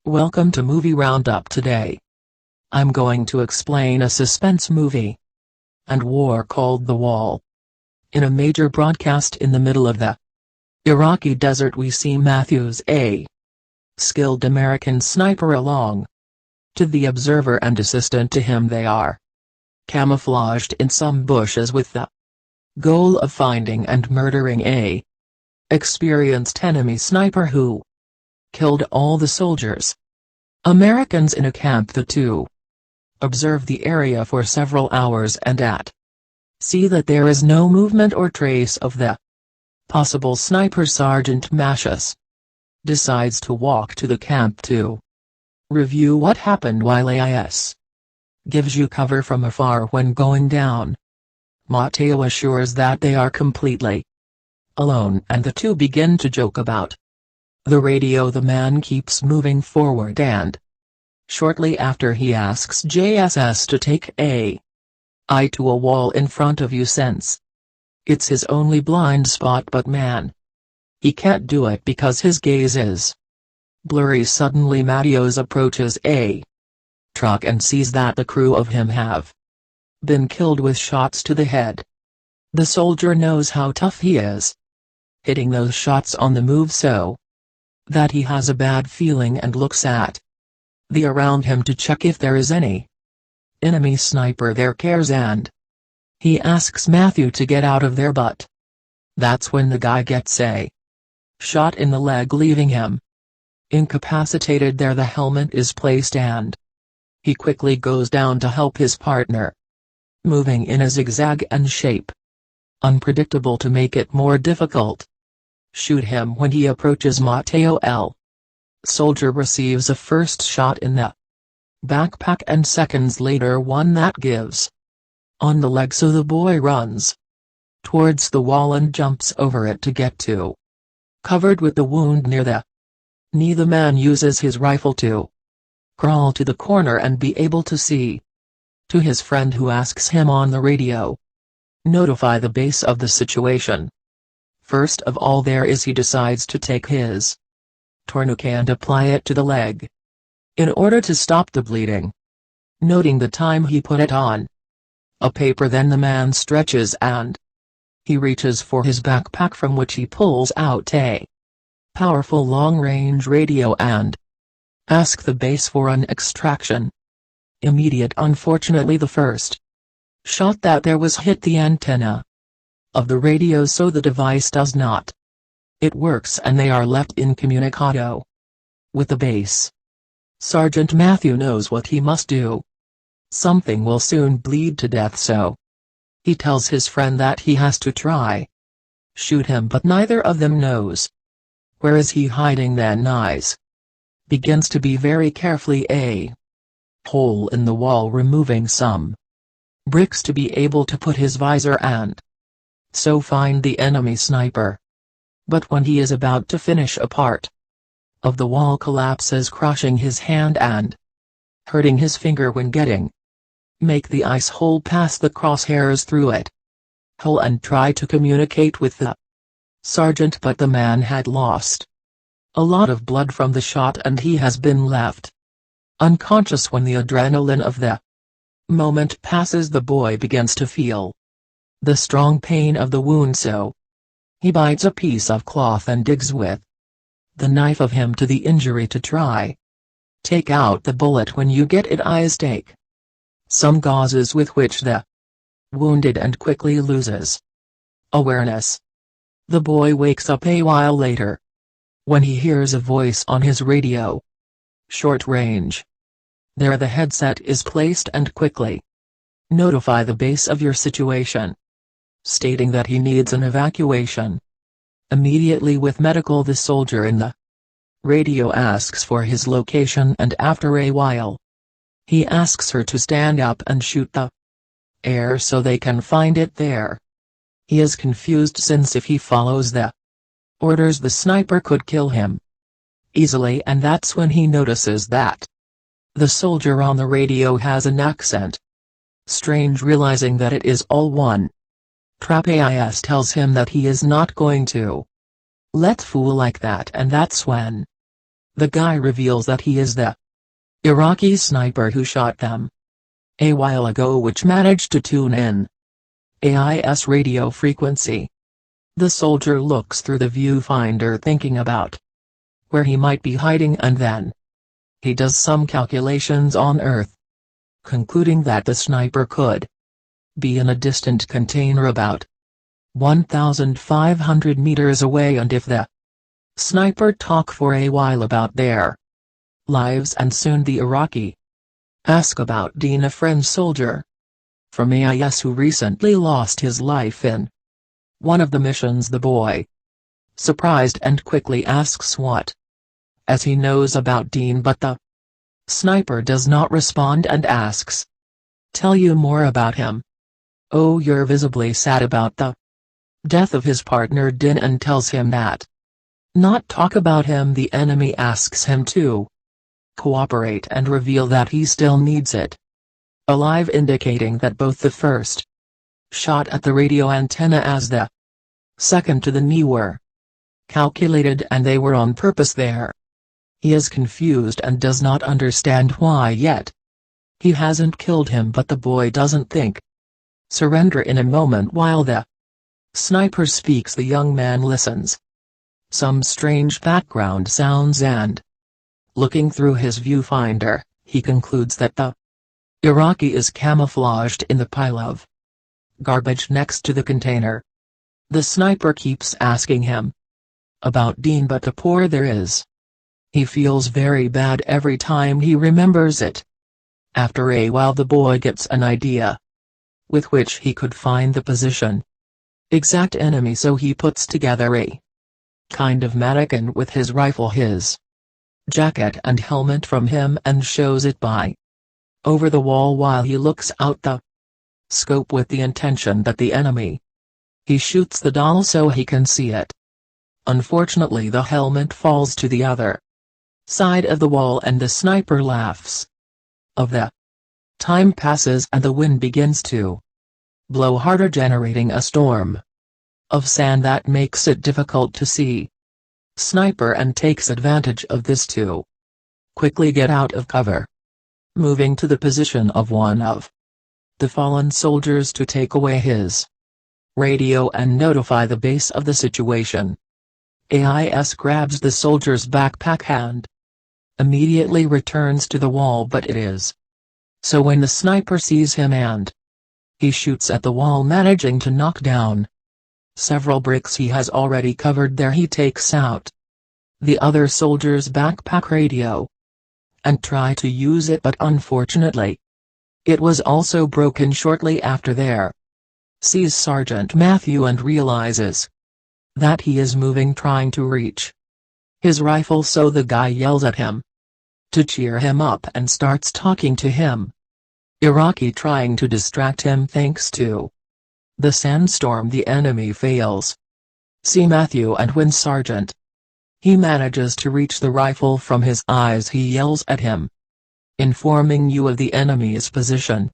Welcome to Movie Roundup. Today I'm going to explain a suspense movie and war called The Wall. In a major broadcast in the middle of the Iraqi desert, we see Matthews, a skilled American sniper, along to the observer and assistant to him. They are camouflaged in some bushes with the goal of finding and murdering a experienced enemy sniper who killed all the soldiers, Americans in a camp. The two observe the area for several hours and see that there is no movement or trace of the possible sniper. Sergeant Matthews decides to walk to the camp to review what happened, while AIS gives you cover from afar when going down. Mateo assures that they are completely alone, and the two begin to joke about the radio. The man keeps moving forward, and shortly after he asks JSS to take a eye to a wall in front of you, since it's his only blind spot. But man, he can't do it because his gaze is blurry. Suddenly Matthews approaches a truck and sees that the crew of him have been killed with shots to the head. The soldier knows how tough he is, hitting those shots on the move, so that he has a bad feeling and looks at the around him to check if there is any enemy sniper there. Cares, and he asks Matthew to get out of there, but that's when the guy gets a shot in the leg, leaving him incapacitated. There the helmet is placed, and he quickly goes down to help his partner, moving in a zigzag and shape unpredictable to make it more difficult shoot him. When he approaches Mateo, L. soldier receives a first shot in the backpack, and seconds later one that gives on the leg, so the boy runs towards the wall and jumps over it to get to covered with the wound near the knee. The man uses his rifle to crawl to the corner and be able to see to his friend, who asks him on the radio notify the base of the situation. First of all, he decides to take his tourniquet and apply it to the leg in order to stop the bleeding, noting the time he put it on a paper. Then the man stretches and he reaches for his backpack, from which he pulls out a powerful long-range radio and asks the base for an extraction immediate. Unfortunately, the first shot that there was hit the antenna of the radio, so the device does not it works, and they are left incommunicado with the base. Sergeant Matthew knows what he must do. Something will soon bleed to death, so he tells his friend that he has to try shoot him, but neither of them knows where is he hiding. Then eyes begins to be very carefully a hole in the wall, removing some bricks to be able to put his visor and so find the enemy sniper. But when he is about to finish, a part of the wall collapses, crushing his hand and hurting his finger when getting make the ice hole past the crosshairs through it hole and try to communicate with the sergeant. But the man had lost a lot of blood from the shot, and he has been left unconscious. When the adrenaline of the moment passes, the boy begins to feel the strong pain of the wound, so he bites a piece of cloth and digs with the knife of him to the injury to try take out the bullet. When you get it, eyes take some gauzes with which the wounded and quickly loses awareness. The boy wakes up a while later when he hears a voice on his radio. Short range. There the headset is placed and quickly notify the base of your situation, stating that he needs an evacuation immediately with medical. The soldier in the radio asks for his location, and after a while he asks her to stand up and shoot the air so they can find it there. He is confused, since if he follows the orders, the sniper could kill him easily, and that's when he notices that the soldier on the radio has an accent. Strange, realizing that it is all one trap. AIS tells him that he is not going to let fool like that, and that's when The guy reveals that he is the Iraqi sniper who shot them a while ago, which managed to tune in AIS radio frequency. The soldier looks through the viewfinder thinking about where he might be hiding, and then he does some calculations on Earth, concluding that the sniper could be in a distant container about 1,500 meters away, and if the sniper talk for a while about their lives, and soon the Iraqi ask about Dean, a French soldier from AIS who recently lost his life in one of the missions. The boy, surprised and quickly asks what as he knows about Dean, but the sniper does not respond and asks, "Tell you more about him." "Oh, you're visibly sad about the death of his partner Din," and tells him that not talk about him. The enemy asks him to cooperate and reveal that he still needs it alive, indicating that both the first shot at the radio antenna as the second to the knee were calculated, and they were on purpose there. He is confused and does not understand why yet he hasn't killed him, but the boy doesn't think surrender in a moment. While the sniper speaks, the young man listens some strange background sounds, and looking through his viewfinder, he concludes that the Iraqi is camouflaged in the pile of garbage next to the container. The sniper keeps asking him about Dean, but the poor there is. He feels very bad every time he remembers it. After a while the boy gets an idea with which he could find the position exact enemy, so he puts together a kind of mannequin with his rifle, his jacket and helmet from him, and shows it by over the wall while he looks out the scope with the intention that the enemy. He shoots the doll so he can see it. Unfortunately, the helmet falls to the other side of the wall, and the sniper laughs. Of the time passes and the wind begins to blow harder, generating a storm of sand that makes it difficult to see sniper, and takes advantage of this to quickly get out of cover, moving to the position of one of the fallen soldiers to take away his radio and notify the base of the situation. AIS grabs the soldier's backpack and immediately returns to the wall, but it is so when the sniper sees him and he shoots at the wall, managing to knock down several bricks he has already covered there. He takes out the other soldier's backpack radio and try to use it, but unfortunately it was also broken. Shortly after there sees Sergeant Matthew and realizes that he is moving, trying to reach his rifle, so the guy yells at him to cheer him up and starts talking to him. Iraqi trying to distract him. Thanks to the sandstorm, the enemy fails see Matthew, and when Sergeant he manages to reach the rifle from his eyes, he yells at him, informing you of the enemy's position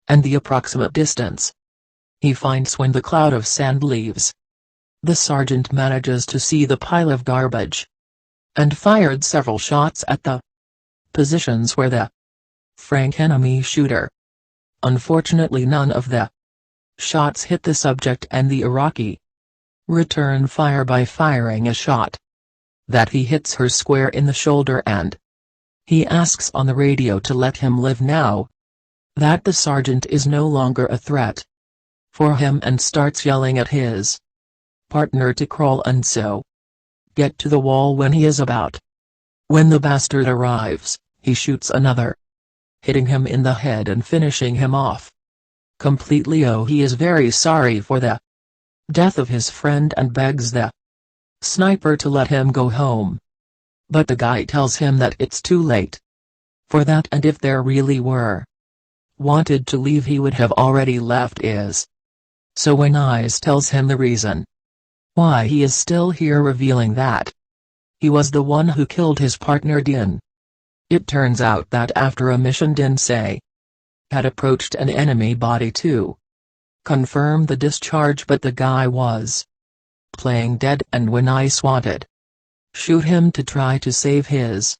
and the approximate distance he finds when the cloud of sand leaves. The sergeant manages to see the pile of garbage and fired several shots at the positions where the frank enemy shooter. Unfortunately, none of the shots hit the subject, and the Iraqi return fire by firing a shot that he hits her square in the shoulder, and he asks on the radio to let him live now that the sergeant is no longer a threat for him, and starts yelling at his partner to crawl and so get to the wall. When he is about when the bastard arrives, he shoots another, hitting him in the head and finishing him off completely. Oh, he is very sorry for the death of his friend and begs the sniper to let him go home. But the guy tells him that it's too late for that, and if there really were wanted to leave, he would have already left. So when Eyes tells him the reason why he is still here, revealing that he was the one who killed his partner Din. It turns out that after a mission, Din had approached an enemy body to confirm the discharge, but the guy was playing dead, and when Ice wanted shoot him to try to save his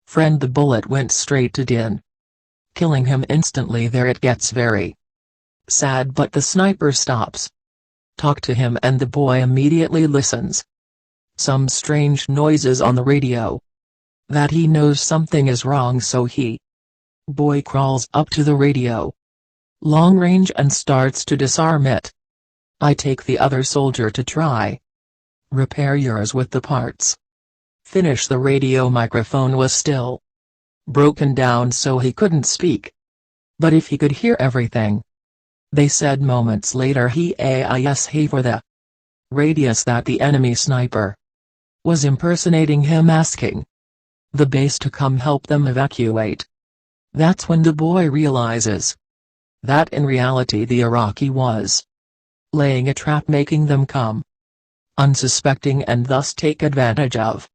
friend. The bullet went straight to Din, killing him instantly. There it gets very sad, but the sniper stops, talk to him, and the boy immediately listens. Some strange noises on the radio. That he knows something is wrong, so boy crawls up to the radio, long range, and starts to disarm it. I take the other soldier to try repair yours with the parts. Finish. The radio microphone was still broken down, so he couldn't speak. But if he could hear everything they said. Moments later he asked for the radius that the enemy sniper was impersonating him, asking the base to come help them evacuate. That's when the boy realizes that in reality the Iraqi was laying a trap, making them come unsuspecting and thus take advantage of,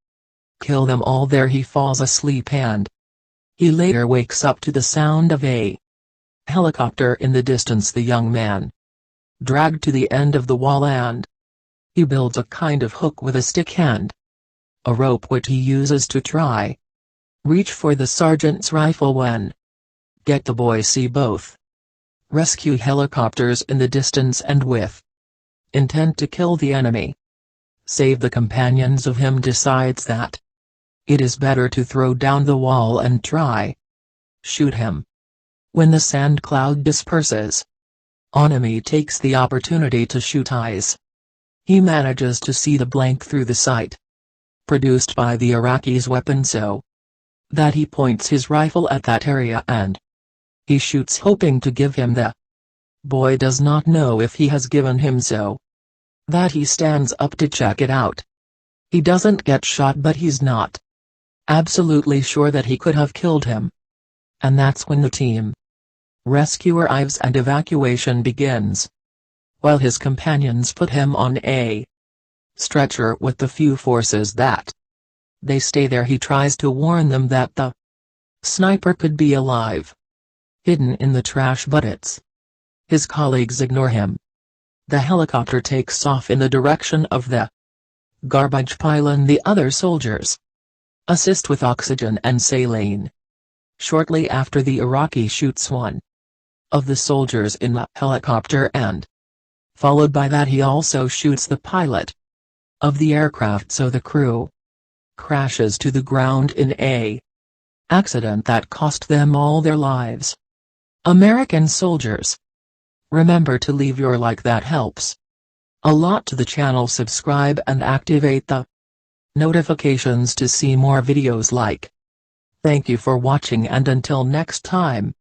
kill them all. There he falls asleep, and he later wakes up to the sound of a helicopter in the distance. The young man dragged to the end of the wall, and he builds a kind of hook with a stick and a rope, which he uses to try reach for the sergeant's rifle. When get the boy see both rescue helicopters in the distance, and with intent to kill the enemy, save the companions of him, decides that it is better to throw down the wall and try shoot him. When the sand cloud disperses, enemy takes the opportunity to shoot eyes. He manages to see the blank through the sight produced by the Iraqi's weapon, so that he points his rifle at that area and he shoots, hoping to give him the boy does not know if he has given him, so that he stands up to check it out. He doesn't get shot, but he's not absolutely sure that he could have killed him. And that's when the team rescue arrives and evacuation begins. While his companions put him on a stretcher with the few forces that they stay there, he tries to warn them that the sniper could be alive, hidden in the trash, but his colleagues ignore him. The helicopter takes off in the direction of the garbage pile, and the other soldiers assist with oxygen and saline. Shortly after, the Iraqi shoots one of the soldiers in the helicopter, and followed by that he also shoots the pilot of the aircraft, so the crew crashes to the ground in a accident that cost them all their lives. American soldiers, remember to leave your like, that helps a lot to the channel. Subscribe and activate the notifications to see more videos like. Thank you for watching, and until next time.